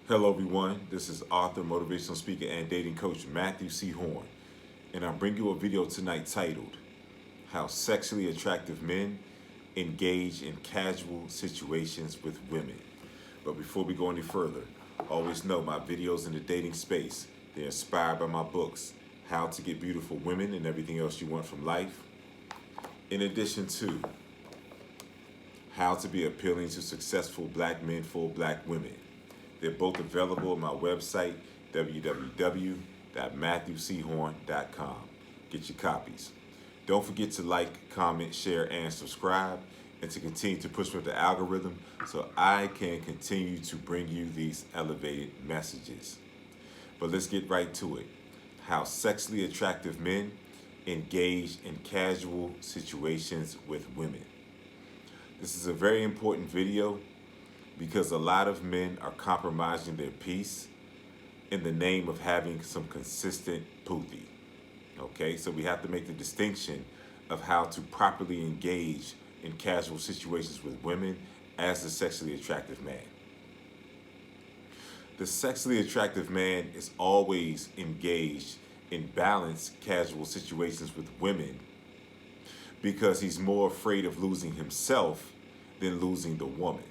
Hello, everyone. This is author, motivational speaker, and dating coach Matthew C. Horne, and I bring you a video tonight titled "How Sexually Attractive Men Engage in Casual Situations with Women." But before we go any further, always know my videos in the dating space, they're inspired by my books, How to Get Beautiful Women and Everything Else You Want from Life, in addition to How to Be Appealing to Successful Black Men for Black Women. They're both available on my website, www.matthewchorne.com. Get your copies. Don't forget to like, comment, share, and subscribe, and to continue to push with the algorithm so I can continue to bring you these elevated messages. But let's get right to it. How sexually attractive men engage in casual situations with women. This is a very important video because a lot of men are compromising their peace in the name of having some consistent pootie. Okay, so we have to make the distinction of how to properly engage in casual situations with women as the sexually attractive man. The sexually attractive man is always engaged in balanced casual situations with women because he's more afraid of losing himself than losing the woman.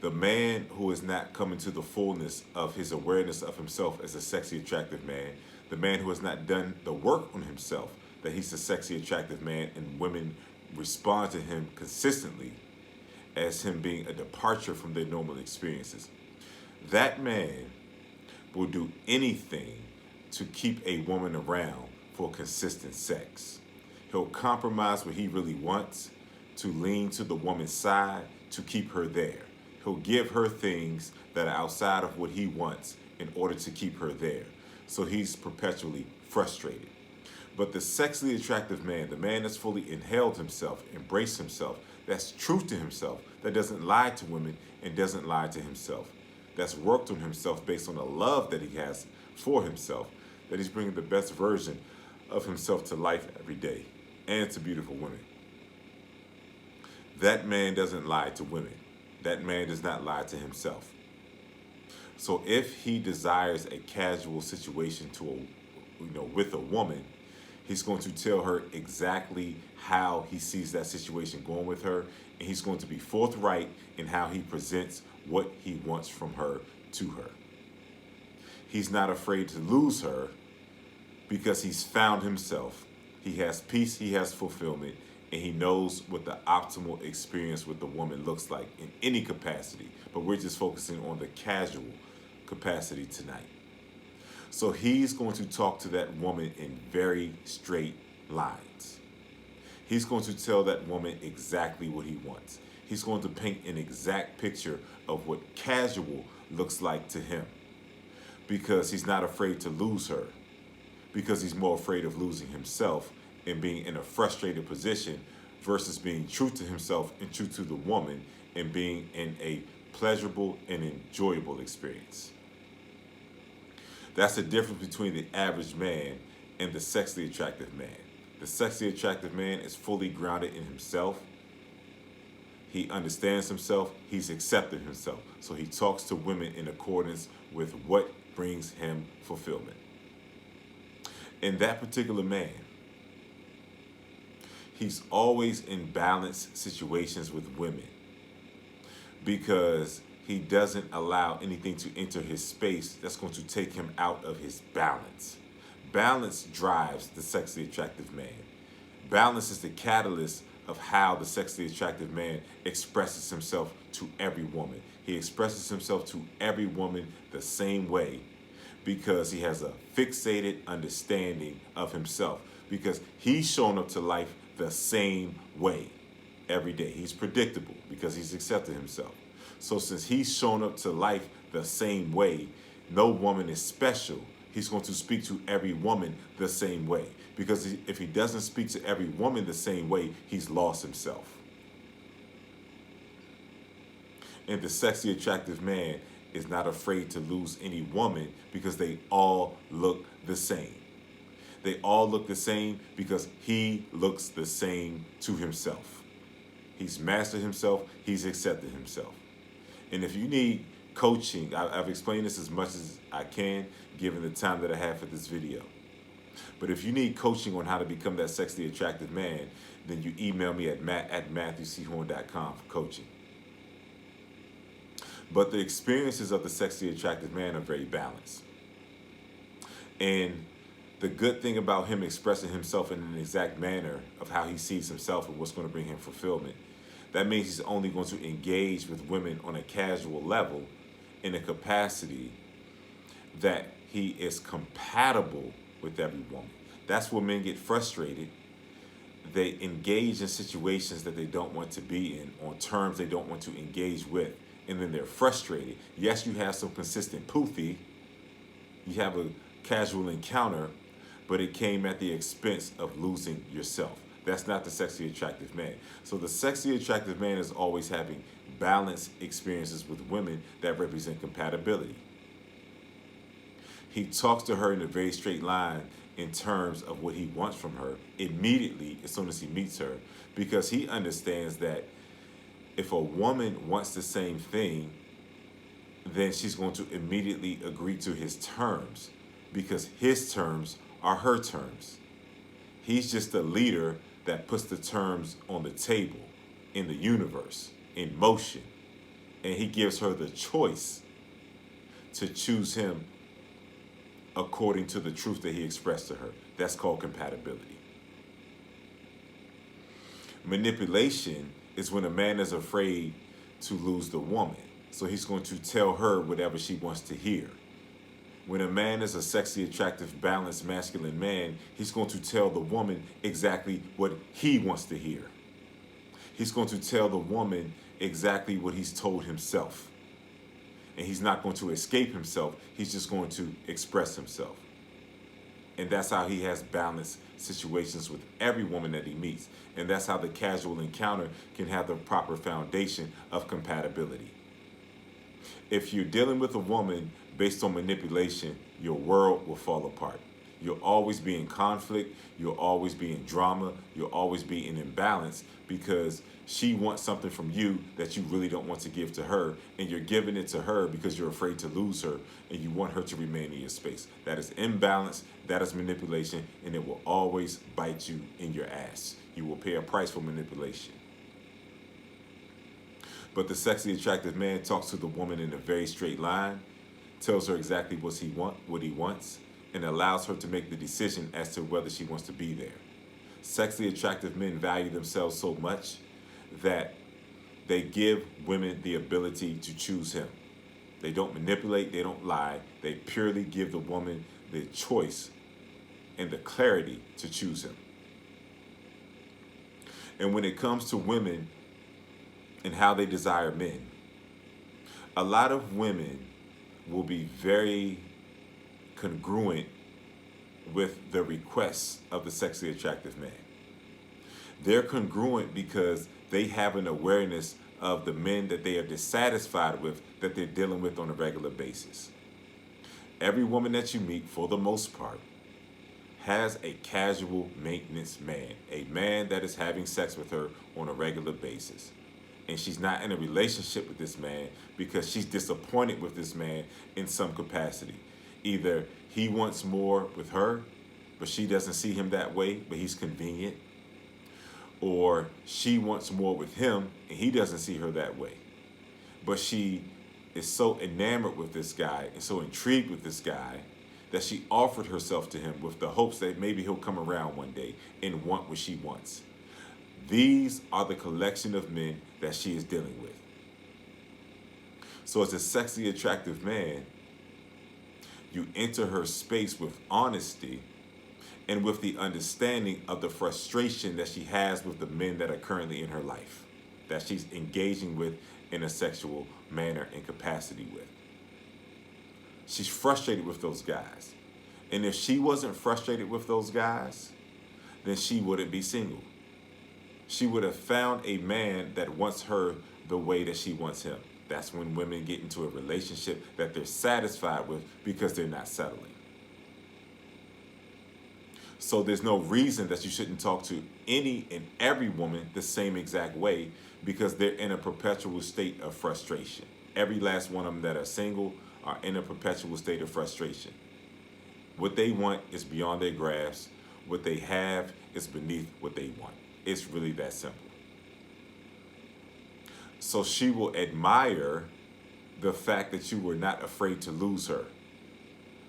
The man who is not coming to the fullness of his awareness of himself as a sexually attractive man, the man who has not done the work on himself, that he's a sexually attractive man and women respond to him consistently as him being a departure from their normal experiences. That man will do anything to keep a woman around for consistent sex. He'll compromise what he really wants to lean to the woman's side to keep her there. He'll give her things that are outside of what he wants in order to keep her there. So he's perpetually frustrated. But the sexually attractive man, the man that's fully inhaled himself, embraced himself, that's true to himself, that doesn't lie to women and doesn't lie to himself, that's worked on himself based on the love that he has for himself, that he's bringing the best version of himself to life every day and to beautiful women. That man doesn't lie to women. That man does not lie to himself. So if he desires a casual situation with a woman, he's going to tell her exactly how he sees that situation going with her, and he's going to be forthright in how he presents what he wants from her to her. He's not afraid to lose her because he's found himself. He has peace, he has fulfillment, and he knows what the optimal experience with the woman looks like in any capacity. But we're just focusing on the casual capacity tonight. So he's going to talk to that woman in very straight lines. He's going to tell that woman exactly what he wants. He's going to paint an exact picture of what casual looks like to him because he's not afraid to lose her, because he's more afraid of losing himself and being in a frustrated position versus being true to himself and true to the woman and being in a pleasurable and enjoyable experience. That's the difference between the average man and the sexually attractive man. The sexually attractive man is fully grounded in himself. He understands himself. He's accepted himself. So he talks to women in accordance with what brings him fulfillment. And that particular man, he's always in balanced situations with women because he doesn't allow anything to enter his space that's going to take him out of his balance. Balance drives the sexually attractive man. Balance is the catalyst of how the sexually attractive man expresses himself to every woman. He expresses himself to every woman the same way because he has a fixated understanding of himself, because he's shown up to life the same way every day. He's predictable because he's accepted himself. So since he's shown up to life the same way, no woman is special. He's going to speak to every woman the same way, because if he doesn't speak to every woman the same way, he's lost himself. And the sexually attractive man is not afraid to lose any woman because they all look the same. They all look the same because he looks the same to himself. He's mastered himself. He's accepted himself. And if you need Coaching, I've explained this as much as I can given the time that I have for this video. But if you need coaching on how to become that sexually attractive man, then you email me at matthewchorne.com for coaching. But the experiences of the sexually attractive man are very balanced. And the good thing about him expressing himself in an exact manner of how he sees himself and what's going to bring him fulfillment, that means he's only going to engage with women on a casual level in a capacity that he is compatible with every woman. That's where men get frustrated. They engage in situations that they don't want to be in on terms they don't want to engage with, and then they're frustrated. Yes, you have some consistent poofy. You have a casual encounter, but it came at the expense of losing yourself. That's not the sexually attractive man. So the sexually attractive man is always having balanced experiences with women that represent compatibility. He talks to her in a very straight line in terms of what he wants from her immediately as soon as he meets her, because he understands that if a woman wants the same thing, then she's going to immediately agree to his terms, because his terms are her terms. He's just a leader that puts the terms on the table, in the universe, in motion. And he gives her the choice to choose him according to the truth that he expressed to her. That's called compatibility. Manipulation is when a man is afraid to lose the woman, so he's going to tell her whatever she wants to hear. When a man is a sexually attractive, balanced, masculine man, he's going to tell the woman exactly what he wants to hear. He's going to tell the woman exactly what he's told himself. And he's not going to escape himself. He's just going to express himself. And that's how he has balanced situations with every woman that he meets. And that's how the casual encounter can have the proper foundation of compatibility. If you're dealing with a woman based on manipulation, your world will fall apart. You'll always be in conflict. You'll always be in drama. You'll always be in imbalance because she wants something from you that you really don't want to give to her, and you're giving it to her because you're afraid to lose her and you want her to remain in your space. That is imbalance. That is manipulation, and it will always bite you in your ass. You will pay a price for manipulation. But the sexually attractive man talks to the woman in a very straight line, tells her exactly what he wants, and allows her to make the decision as to whether she wants to be there. Sexually attractive men value themselves so much that they give women the ability to choose him. They don't manipulate, they don't lie, they purely give the woman the choice and the clarity to choose him. And when it comes to women and how they desire men, a lot of women will be very congruent with the requests of the sexually attractive man. They're congruent because they have an awareness of the men that they are dissatisfied with, that they're dealing with on a regular basis. Every woman that you meet, for the most part, has a casual maintenance man, a man that is having sex with her on a regular basis. And she's not in a relationship with this man because she's disappointed with this man in some capacity. Either he wants more with her, but she doesn't see him that way, but he's convenient. Or she wants more with him, and he doesn't see her that way. But she is so enamored with this guy and so intrigued with this guy that she offered herself to him with the hopes that maybe he'll come around one day and want what she wants. These are the collection of men that she is dealing with. So as a sexually attractive man, you enter her space with honesty and with the understanding of the frustration that she has with the men that are currently in her life, that she's engaging with in a sexual manner and capacity with. She's frustrated with those guys. And if she wasn't frustrated with those guys, then she wouldn't be single. She would have found a man that wants her the way that she wants him. That's when women get into a relationship that they're satisfied with because they're not settling. So there's no reason that you shouldn't talk to any and every woman the same exact way because they're in a perpetual state of frustration. Every last one of them that are single are in a perpetual state of frustration. What they want is beyond their grasp. What they have is beneath what they want. It's really that simple. So she will admire the fact that you were not afraid to lose her.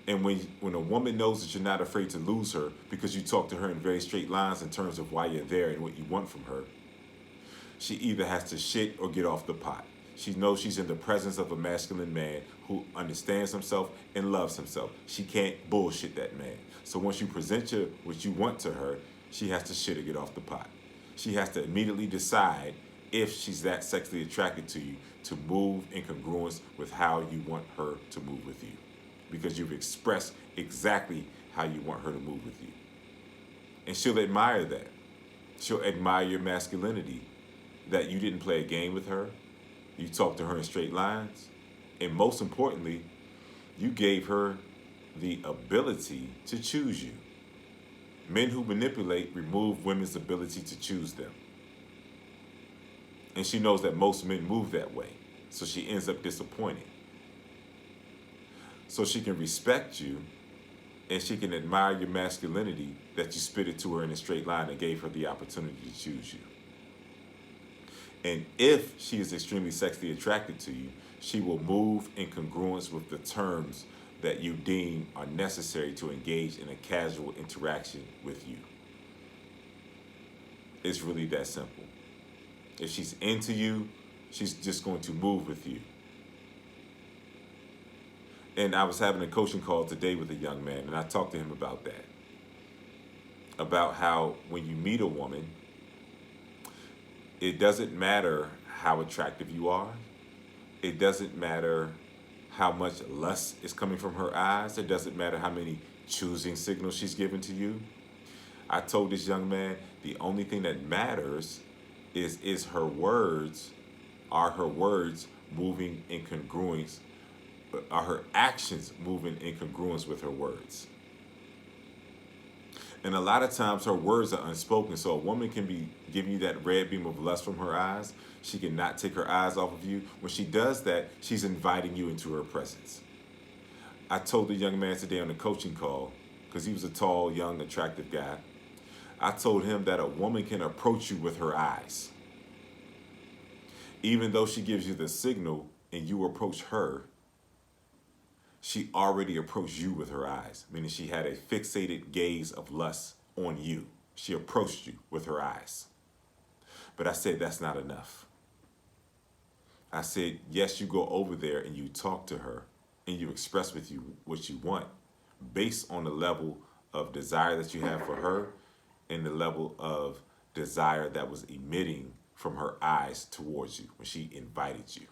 And when a woman knows that you're not afraid to lose her because you talk to her in very straight lines in terms of why you're there and what you want from her, she either has to shit or get off the pot. She knows she's in the presence of a masculine man who understands himself and loves himself. She can't bullshit that man. So once you present what you want to her, she has to shit or get off the pot. She has to immediately decide if she's that sexually attracted to you to move in congruence with how you want her to move with you. Because you've expressed exactly how you want her to move with you. And she'll admire that. She'll admire your masculinity, that you didn't play a game with her. You talked to her in straight lines. And most importantly, you gave her the ability to choose you. Men who manipulate remove women's ability to choose them. And she knows that most men move that way. So she ends up disappointed. So she can respect you and she can admire your masculinity that you spit it to her in a straight line and gave her the opportunity to choose you. And if she is extremely sexually attracted to you, she will move in congruence with the terms that you deem are necessary to engage in a casual interaction with you. It's really that simple. If she's into you, she's just going to move with you. And I was having a coaching call today with a young man, and I talked to him about that. About how when you meet a woman, it doesn't matter how attractive you are. It doesn't matter how much lust is coming from her eyes. It doesn't matter how many choosing signals she's given to you. I told this young man the only thing that matters is her words. Are her words moving in congruence? Are her actions moving in congruence with her words? And a lot of times her words are unspoken. So a woman can be giving you that red beam of lust from her eyes. She cannot take her eyes off of you. When she does that, she's inviting you into her presence. I told the young man today on the coaching call, because he was a tall, young, attractive guy. I told him that a woman can approach you with her eyes. Even though she gives you the signal and you approach her, she already approached you with her eyes, meaning she had a fixated gaze of lust on you. She approached you with her eyes. But I said that's not enough. I said, yes, you go over there and you talk to her and you express with you what you want based on the level of desire that you have for her and the level of desire that was emitting from her eyes towards you when she invited you.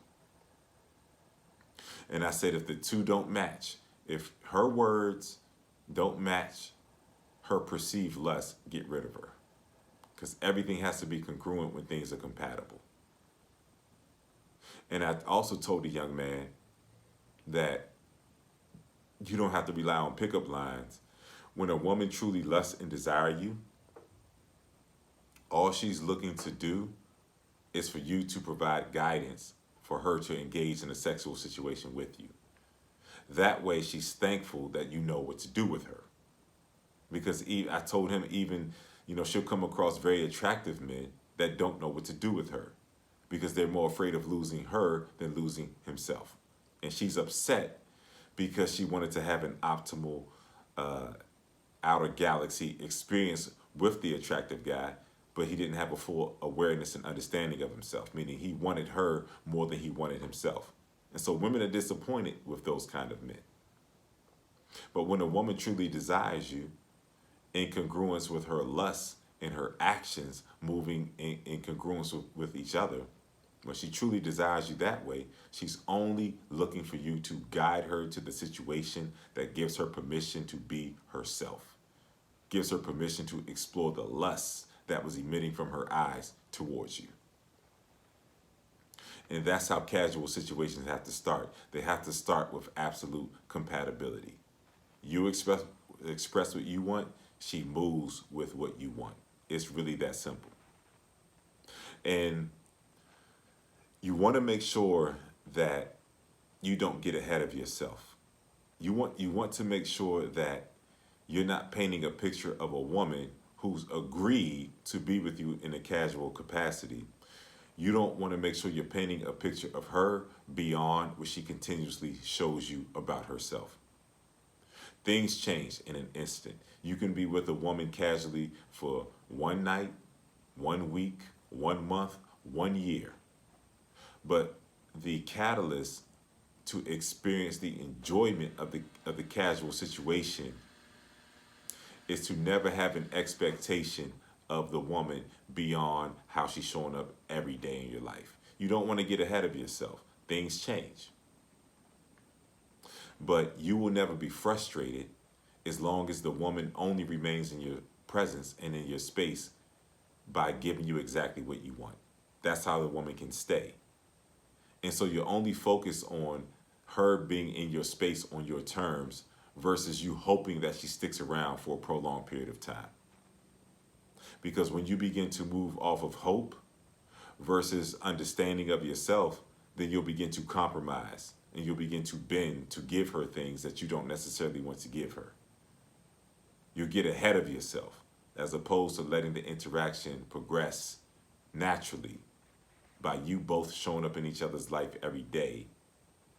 And I said, if the two don't match, if her words don't match her perceived lust, get rid of her. Because everything has to be congruent when things are compatible. And I also told the young man that you don't have to rely on pickup lines. When a woman truly lusts and desires you, all she's looking to do is for you to provide guidance for her to engage in a sexual situation with you. That way she's thankful that you know what to do with her. Because I told him even, she'll come across very attractive men that don't know what to do with her because they're more afraid of losing her than losing himself. And she's upset because she wanted to have an optimal outer galaxy experience with the attractive guy, but he didn't have a full awareness and understanding of himself, meaning he wanted her more than he wanted himself. And so women are disappointed with those kind of men. But when a woman truly desires you, in congruence with her lust and her actions moving in congruence with each other, when she truly desires you that way, she's only looking for you to guide her to the situation that gives her permission to be herself, gives her permission to explore the lust that was emitting from her eyes towards you. And that's how casual situations have to start. They have to start with absolute compatibility. You express what you want, she moves with what you want. It's really that simple. And you want to make sure that you don't get ahead of yourself. You want to make sure that you're not painting a picture of a woman who's agreed to be with you in a casual capacity. You don't want to make sure you're painting a picture of her beyond what she continuously shows you about herself. Things change in an instant. You can be with a woman casually for one night, 1 week, 1 month, 1 year. But the catalyst to experience the enjoyment of the casual situation is to never have an expectation of the woman beyond how she's showing up every day in your life. You don't want to get ahead of yourself. Things change. But you will never be frustrated as long as the woman only remains in your presence and in your space by giving you exactly what you want. That's how the woman can stay. And so you're only focused on her being in your space on your terms versus you hoping that she sticks around for a prolonged period of time. Because when you begin to move off of hope versus understanding of yourself, then you'll begin to compromise and you'll begin to bend to give her things that you don't necessarily want to give her. You'll get ahead of yourself as opposed to letting the interaction progress naturally by you both showing up in each other's life every day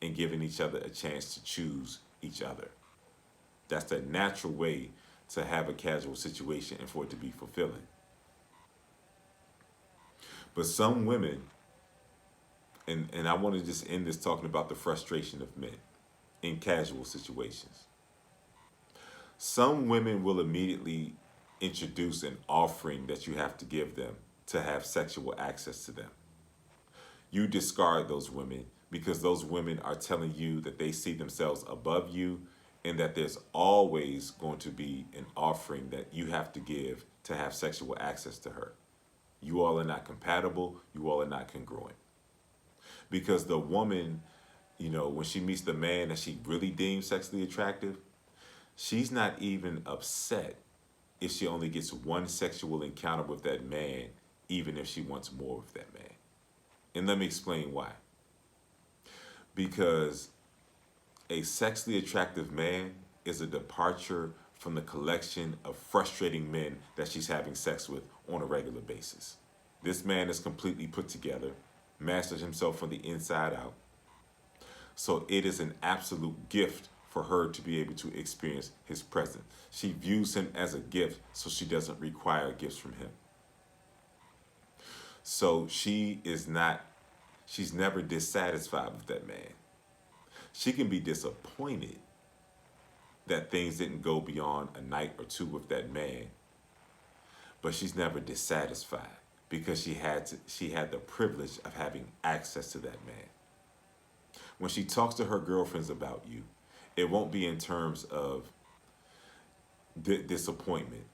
and giving each other a chance to choose each other. That's the natural way to have a casual situation and for it to be fulfilling. But some women, and I want to just end this talking about the frustration of men in casual situations. Some women will immediately introduce an offering that you have to give them to have sexual access to them. You discard those women because those women are telling you that they see themselves above you and that there's always going to be an offering that you have to give to have sexual access to her. You all are not compatible. You all are not congruent. Because the woman, when she meets the man that she really deems sexually attractive, she's not even upset if she only gets one sexual encounter with that man, even if she wants more of that man. And let me explain why. Because a sexually attractive man is a departure from the collection of frustrating men that she's having sex with on a regular basis. This man is completely put together, masters himself from the inside out. So it is an absolute gift for her to be able to experience his presence. She views him as a gift, so she doesn't require gifts from him. So she's never dissatisfied with that man. She can be disappointed that things didn't go beyond a night or two with that man, but she's never dissatisfied because she had the privilege of having access to that man. When she talks to her girlfriends about you, it won't be in terms of disappointment.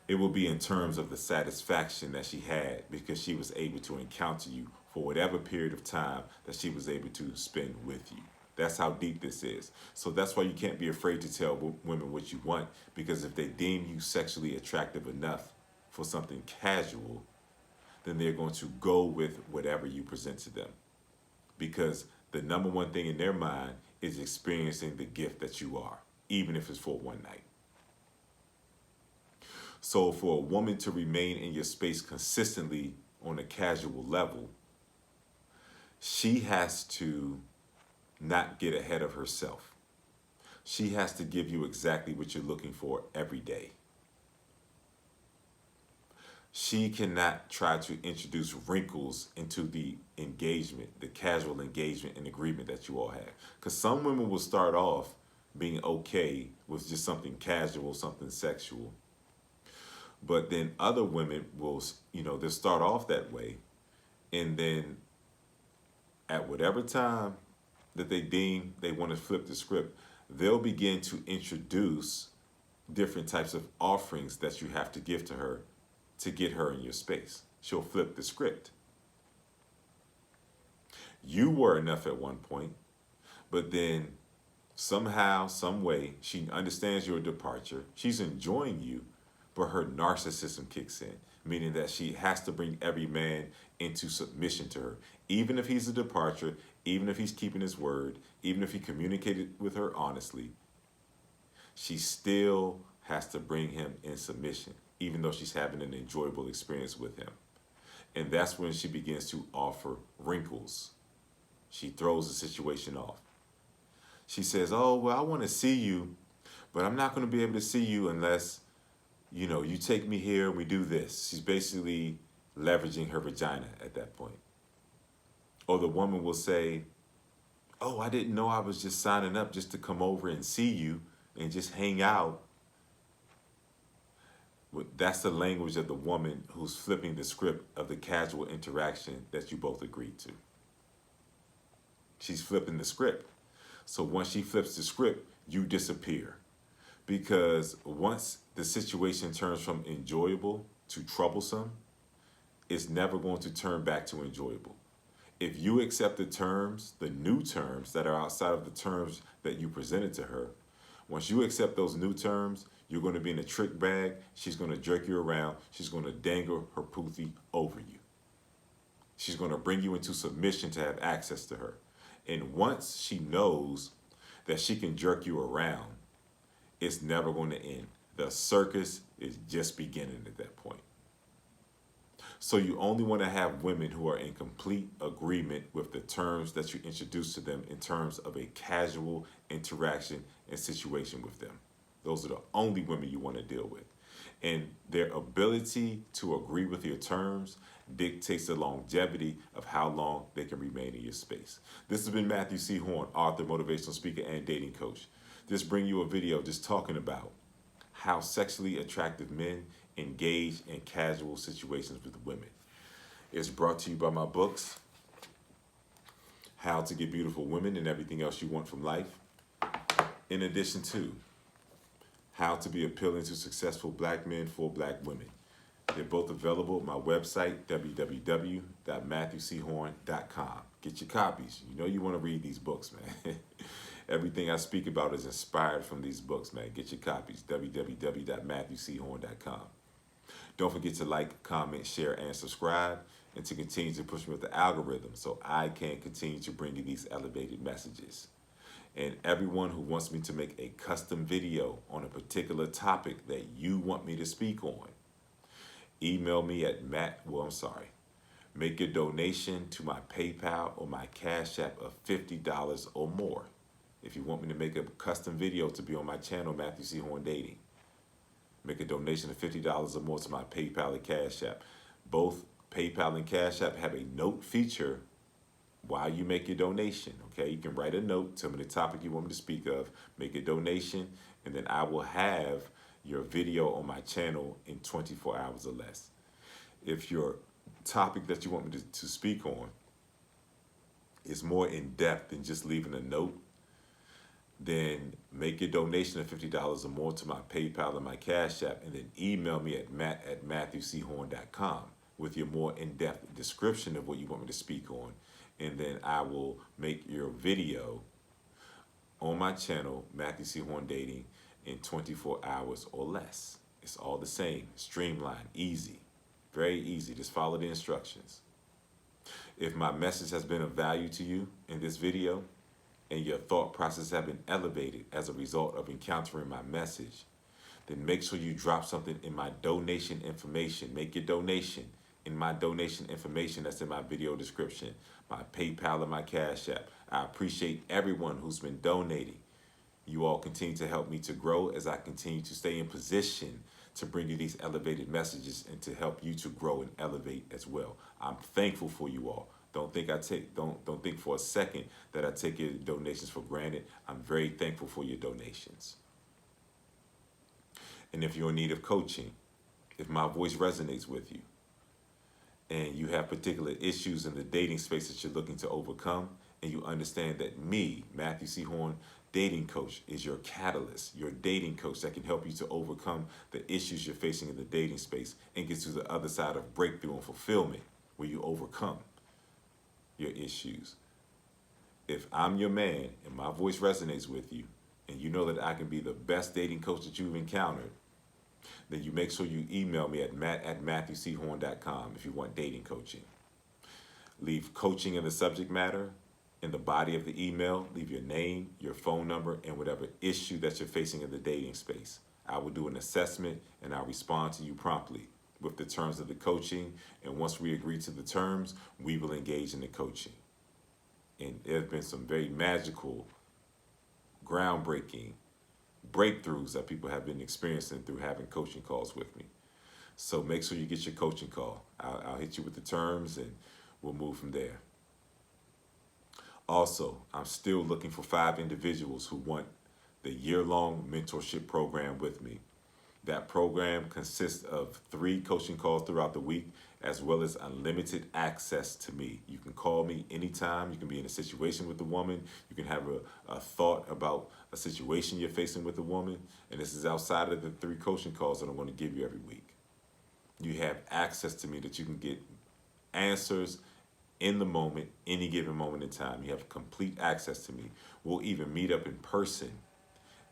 It will be in terms of the satisfaction that she had because she was able to encounter you for whatever period of time that she was able to spend with you. That's how deep this is. So that's why you can't be afraid to tell women what you want, because if they deem you sexually attractive enough for something casual, then they're going to go with whatever you present to them. Because the number one thing in their mind is experiencing the gift that you are, even if it's for one night. So for a woman to remain in your space consistently on a casual level, she has to not get ahead of herself. She has to give you exactly what you're looking for every day. She cannot try to introduce wrinkles into the engagement, the casual engagement and agreement that you all have. Because some women will start off being okay with just something casual, something sexual. But then other women will, they'll start off that way. And then at whatever time that they deem they want to flip the script, they'll begin to introduce different types of offerings that you have to give to her to get her in your space. She'll flip the script. You were enough at one point, but then somehow, some way, she understands your departure. She's enjoying you, but her narcissism kicks in, meaning that she has to bring every man into submission to her. Even if he's a departure, even if he's keeping his word, even if he communicated with her honestly, she still has to bring him in submission, even though she's having an enjoyable experience with him. And that's when she begins to offer wrinkles. She throws the situation off. She says, oh, well, I want to see you, but I'm not going to be able to see you unless, you take me here and we do this. She's basically leveraging her vagina at that point. Or the woman will say, oh, I didn't know I was just signing up just to come over and see you and just hang out. That's the language of the woman who's flipping the script of the casual interaction that you both agreed to. She's flipping the script. So once she flips the script, you disappear. Because once the situation turns from enjoyable to troublesome, it's never going to turn back to enjoyable. If you accept the terms, the new terms that are outside of the terms that you presented to her, once you accept those new terms, you're going to be in a trick bag. She's going to jerk you around. She's going to dangle her poothie over you. She's going to bring you into submission to have access to her. And once she knows that she can jerk you around, it's never going to end. The circus is just beginning at that point. So you only want to have women who are in complete agreement with the terms that you introduce to them in terms of a casual interaction and situation with them. Those are the only women you want to deal with. And their ability to agree with your terms dictates the longevity of how long they can remain in your space. This has been Matthew C. Horne, author, motivational speaker, and dating coach. Just bring you a video just talking about how sexually attractive men engage in casual situations with women. It's brought to you by my books, How to Get Beautiful Women and Everything Else You Want from Life, in addition to How to Be Appealing to Successful Black Men for Black Women. They're both available at my website, www.matthewchorne.com. Get your copies. You know you want to read these books, man. Everything I speak about is inspired from these books, man. Get your copies, www.matthewchorne.com. Don't forget to like, comment, share, and subscribe, and to continue to push me with the algorithm so I can continue to bring you these elevated messages. And everyone who wants me to make a custom video on a particular topic that you want me to speak on, email me at make a donation to my PayPal or my Cash App of $50 or more. If you want me to make a custom video to be on my channel, Matthew C. Horne Dating, make a donation of $50 or more to my PayPal and Cash App. Both PayPal and Cash App have a note feature while you make your donation, okay? You can write a note, tell me the topic you want me to speak of, make a donation, and then I will have your video on my channel in 24 hours or less. If your topic that you want me to speak on is more in depth than just leaving a note, then make a donation of $50 or more to my PayPal and my Cash App, and then email me at matthewchorne.com with your more in-depth description of what you want me to speak on. And then I will make your video on my channel, Matthew C. Horne Dating, in 24 hours or less. It's all the same, streamlined, easy, very easy. Just follow the instructions. If my message has been of value to you in this video, and your thought process have been elevated as a result of encountering my message, then make sure you drop something in my donation information. Make your donation in my donation information that's in my video description, my PayPal and my Cash App. I appreciate everyone who's been donating. You all continue to help me to grow as I continue to stay in position to bring you these elevated messages and to help you to grow and elevate as well. I'm thankful for you all. Don't think for a second that I take your donations for granted. I'm very thankful for your donations. And if you're in need of coaching, if my voice resonates with you, and you have particular issues in the dating space that you're looking to overcome, and you understand that me, Matthew C. Horne, dating coach, is your catalyst, your dating coach that can help you to overcome the issues you're facing in the dating space and get to the other side of breakthrough and fulfillment, where you overcome your issues. If I'm your man and my voice resonates with you, and you know that I can be the best dating coach that you've encountered, then you make sure you email me at matthewchorne.com if you want dating coaching. Leave coaching in the subject matter, In the body of the email, leave your name, your phone number, and whatever issue that you're facing in the dating space. I will do an assessment and I'll respond to you promptly with the terms of the coaching. And once we agree to the terms, we will engage in the coaching. And there have been some very magical, groundbreaking breakthroughs that people have been experiencing through having coaching calls with me. So make sure you get your coaching call. I'll hit you with the terms and we'll move from there. Also, I'm still looking for 5 individuals who want the year-long mentorship program with me. That program consists of 3 coaching calls throughout the week, as well as unlimited access to me. You can call me anytime. You can be in a situation with a woman. You can have a thought about a situation you're facing with a woman. And this is outside of the 3 coaching calls that I'm going to give you every week. You have access to me that you can get answers in the moment, any given moment in time. You have complete access to me. We'll even meet up in person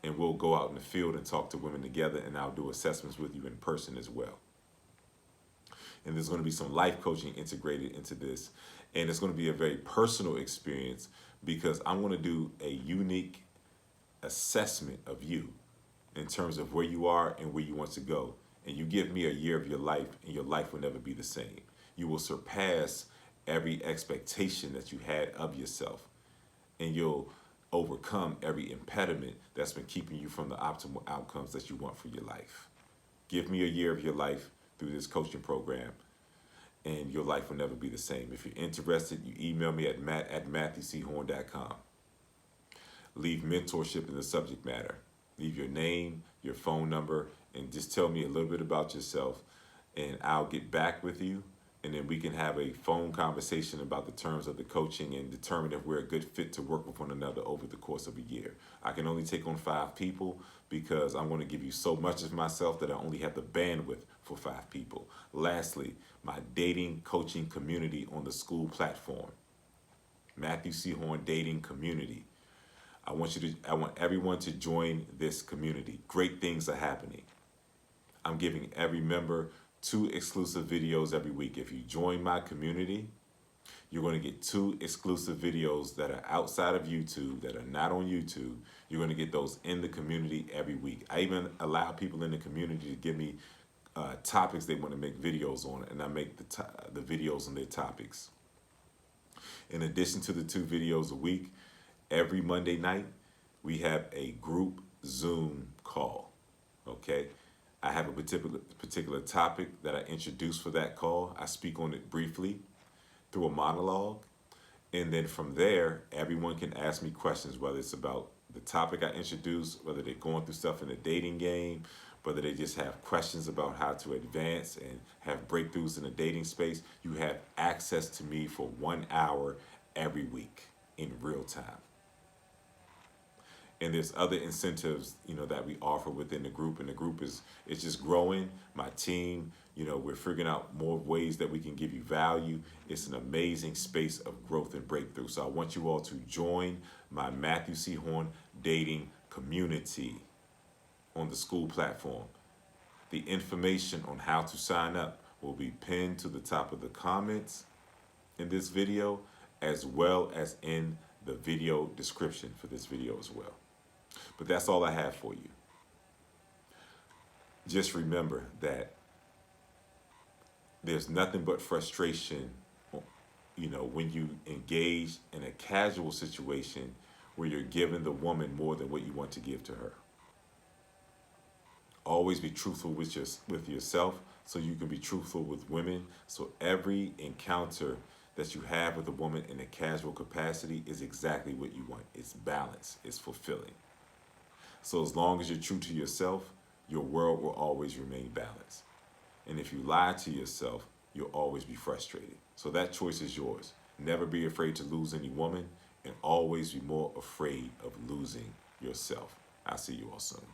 and we'll go out in the field and talk to women together, and I'll do assessments with you in person as well. And there's going to be some life coaching integrated into this. And it's going to be a very personal experience because I'm going to do a unique assessment of you in terms of where you are and where you want to go. And you give me a year of your life, and your life will never be the same. You will surpass every expectation that you had of yourself, and you'll overcome every impediment that's been keeping you from the optimal outcomes that you want for your life. Give me a year of your life through this coaching program, and your life will never be the same. If you're interested, you email me at matthewchorne.com. Leave mentorship in the subject matter. Leave your name, your phone number, and just tell me a little bit about yourself, and I'll get back with you. And then we can have a phone conversation about the terms of the coaching and determine if we're a good fit to work with one another over the course of a year. I can only take on 5 people because I'm going to give you so much of myself that I only have the bandwidth for 5 people. Lastly, my dating coaching community on the school platform, Matthew C. Horne Dating Community. I want everyone to join this community. Great things are happening. I'm giving every member 2 exclusive videos every week. If you join my community, you're going to get 2 exclusive videos that are outside of YouTube, that are not on YouTube. You're going to get those in the community every week. I even allow people in the community to give me topics they want to make videos on, and I make the videos on their topics. In addition to the 2 videos a week, every Monday night, we have a group Zoom call, okay? I have a particular topic that I introduce for that call. I speak on it briefly through a monologue. And then from there, everyone can ask me questions, whether it's about the topic I introduced, whether they're going through stuff in the dating game, whether they just have questions about how to advance and have breakthroughs in the dating space. You have access to me for 1 hour every week in real time. And there's other incentives, that we offer within the group, and the group is just growing. My team, we're figuring out more ways that we can give you value. It's an amazing space of growth and breakthrough. So I want you all to join my Matthew C. Horne Dating Community on the school platform. The information on how to sign up will be pinned to the top of the comments in this video, as well as in the video description for this video as well. But that's all I have for you. Just remember that there's nothing but frustration, when you engage in a casual situation where you're giving the woman more than what you want to give to her. Always be truthful with yourself so you can be truthful with women. So every encounter that you have with a woman in a casual capacity is exactly what you want. It's balanced. It's fulfilling. So as long as you're true to yourself, your world will always remain balanced. And if you lie to yourself, you'll always be frustrated. So that choice is yours. Never be afraid to lose any woman, and always be more afraid of losing yourself. I'll see you all soon.